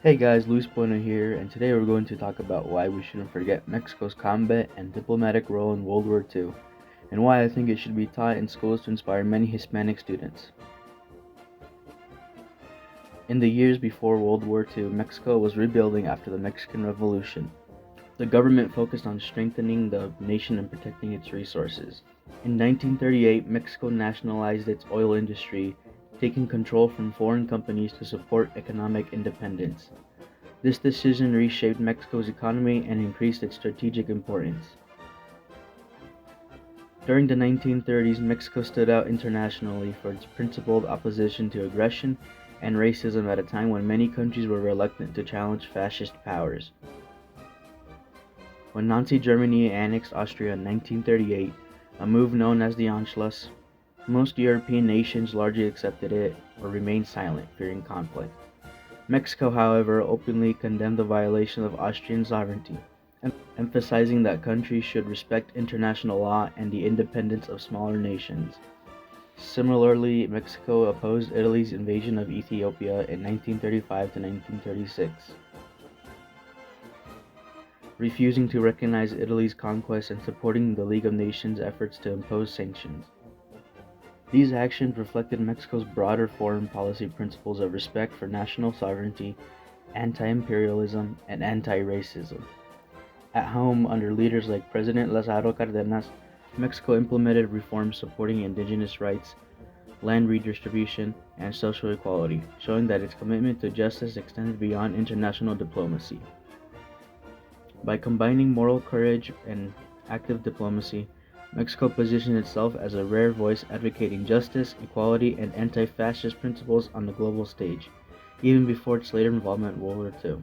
Hey guys, Luis Bueno here, and today we're going to talk about why we shouldn't forget Mexico's combat and diplomatic role in World War II, and why I think it should be taught in schools to inspire many Hispanic students. In the years before World War II, Mexico was rebuilding after the Mexican Revolution. The government focused on strengthening the nation and protecting its resources. In 1938, Mexico nationalized its oil industry, taking control from foreign companies to support economic independence. This decision reshaped Mexico's economy and increased its strategic importance. During the 1930s, Mexico stood out internationally for its principled opposition to aggression and racism at a time when many countries were reluctant to challenge fascist powers. When Nazi Germany annexed Austria in 1938, a move known as the Anschluss, most European nations largely accepted it or remained silent, fearing conflict. Mexico, however, openly condemned the violation of Austrian sovereignty, emphasizing that countries should respect international law and the independence of smaller nations. Similarly, Mexico opposed Italy's invasion of Ethiopia in 1935 to 1936, refusing to recognize Italy's conquest and supporting the League of Nations' efforts to impose sanctions. These actions reflected Mexico's broader foreign policy principles of respect for national sovereignty, anti-imperialism, and anti-racism. At home, under leaders like President Lázaro Cárdenas, Mexico implemented reforms supporting indigenous rights, land redistribution, and social equality, showing that its commitment to justice extended beyond international diplomacy. By combining moral courage and active diplomacy, Mexico positioned itself as a rare voice advocating justice, equality, and anti-fascist principles on the global stage, even before its later involvement in World War II.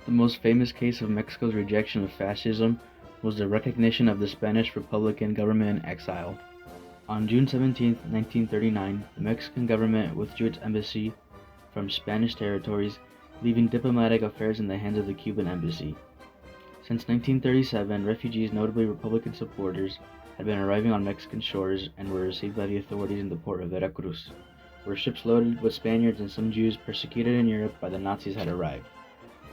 The most famous case of Mexico's rejection of fascism was the recognition of the Spanish Republican government in exile. On June 17, 1939, the Mexican government withdrew its embassy from Spanish territories, leaving diplomatic affairs in the hands of the Cuban embassy. Since 1937, refugees, notably Republican supporters, had been arriving on Mexican shores and were received by the authorities in the port of Veracruz, where ships loaded with Spaniards and some Jews persecuted in Europe by the Nazis had arrived.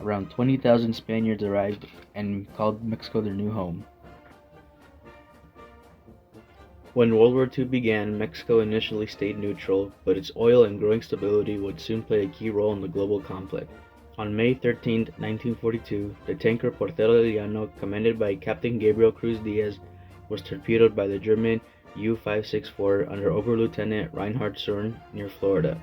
Around 20,000 Spaniards arrived and called Mexico their new home. When World War II began, Mexico initially stayed neutral, but its oil and growing stability would soon play a key role in the global conflict. On May 13, 1942, the tanker Portero del Llano, commanded by Captain Gabriel Cruz Diaz, was torpedoed by the German U-564 under Oberlieutenant Reinhard Sohn near Florida.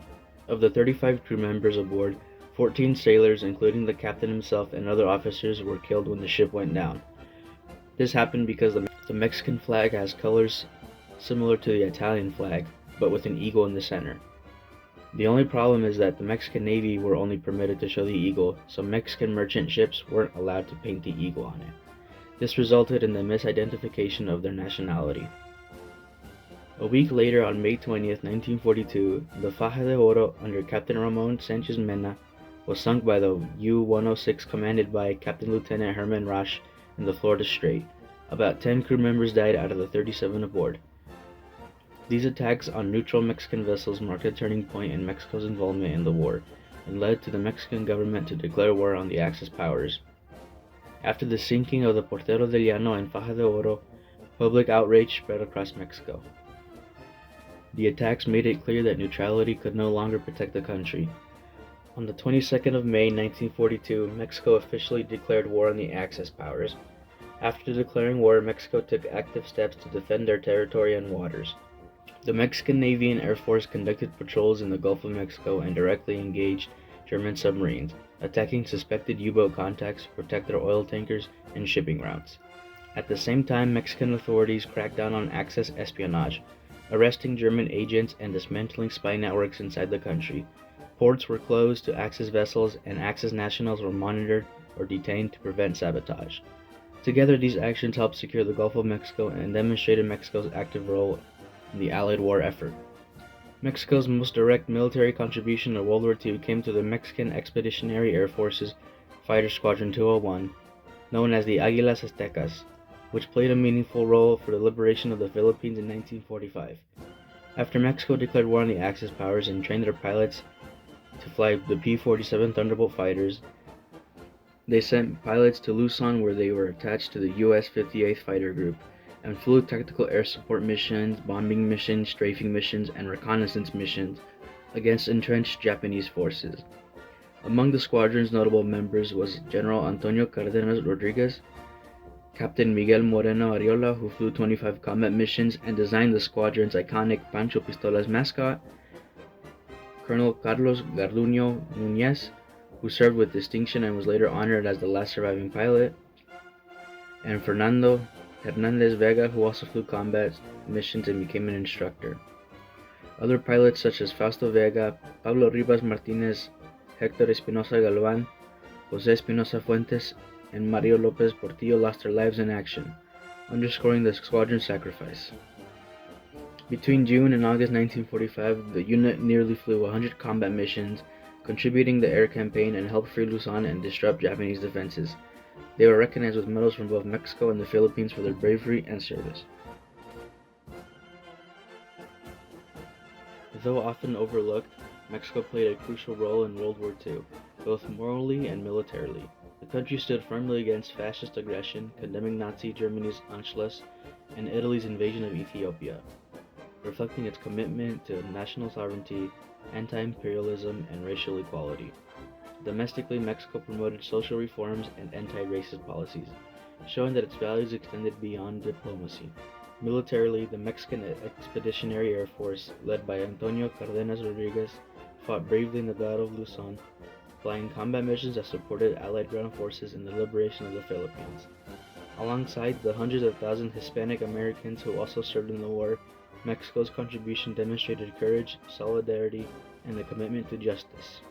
Of the 35 crew members aboard, 14 sailors, including the captain himself and other officers, were killed when the ship went down. This happened because the Mexican flag has colors similar to the Italian flag, but with an eagle in the center. The only problem is that the Mexican Navy were only permitted to show the eagle, so Mexican merchant ships weren't allowed to paint the eagle on it. This resulted in the misidentification of their nationality. A week later, on May 20th, 1942, the Faja de Oro under Captain Ramon Sanchez Mena was sunk by the U-106 commanded by Captain Lieutenant Herman Rasch in the Florida Strait. About 10 crew members died out of the 37 aboard. These attacks on neutral Mexican vessels marked a turning point in Mexico's involvement in the war, and led to the Mexican government to declare war on the Axis powers. After the sinking of the Portero del Llano and Faja de Oro, public outrage spread across Mexico. The attacks made it clear that neutrality could no longer protect the country. On the 22nd of May 1942, Mexico officially declared war on the Axis powers. After declaring war, Mexico took active steps to defend their territory and waters. The Mexican Navy and Air Force conducted patrols in the Gulf of Mexico and directly engaged German submarines, attacking suspected U-boat contacts to protect their oil tankers and shipping routes. At the same time, Mexican authorities cracked down on Axis espionage, arresting German agents and dismantling spy networks inside the country. Ports were closed to Axis vessels, and Axis nationals were monitored or detained to prevent sabotage. Together, these actions helped secure the Gulf of Mexico and demonstrated Mexico's active role in the Allied war effort. Mexico's most direct military contribution to World War II came to the Mexican Expeditionary Air Force's Fighter Squadron 201, known as the Águilas Aztecas, which played a meaningful role for the liberation of the Philippines in 1945. After Mexico declared war on the Axis powers and trained their pilots, to fly the P-47 Thunderbolt fighters. They sent pilots to Luzon, where they were attached to the U.S. 58th Fighter Group, and flew tactical air support missions, bombing missions, strafing missions, and reconnaissance missions against entrenched Japanese forces. Among the squadron's notable members was General Antonio Cardenas Rodriguez, Captain Miguel Moreno Ariola, who flew 25 combat missions and designed the squadron's iconic Pancho Pistolas mascot, Colonel Carlos Garduño Núñez, who served with distinction and was later honored as the last surviving pilot, and Fernando Hernandez Vega, who also flew combat missions and became an instructor. Other pilots such as Fausto Vega, Pablo Rivas Martinez, Hector Espinosa Galvan, Jose Espinosa Fuentes, and Mario Lopez Portillo lost their lives in action, underscoring the squadron's sacrifice. Between June and August 1945, the unit nearly flew 100 combat missions, contributing to the air campaign and helped free Luzon and disrupt Japanese defenses. They were recognized with medals from both Mexico and the Philippines for their bravery and service. Though often overlooked, Mexico played a crucial role in World War II, both morally and militarily. The country stood firmly against fascist aggression, condemning Nazi Germany's Anschluss and Italy's invasion of Ethiopia, reflecting its commitment to national sovereignty, anti-imperialism, and racial equality. Domestically, Mexico promoted social reforms and anti-racist policies, showing that its values extended beyond diplomacy. Militarily, the Mexican Expeditionary Air Force, led by Antonio Cardenas Rodriguez, fought bravely in the Battle of Luzon, flying combat missions that supported Allied ground forces in the liberation of the Philippines. Alongside the hundreds of thousands of Hispanic Americans who also served in the war, Mexico's contribution demonstrated courage, solidarity, and a commitment to justice.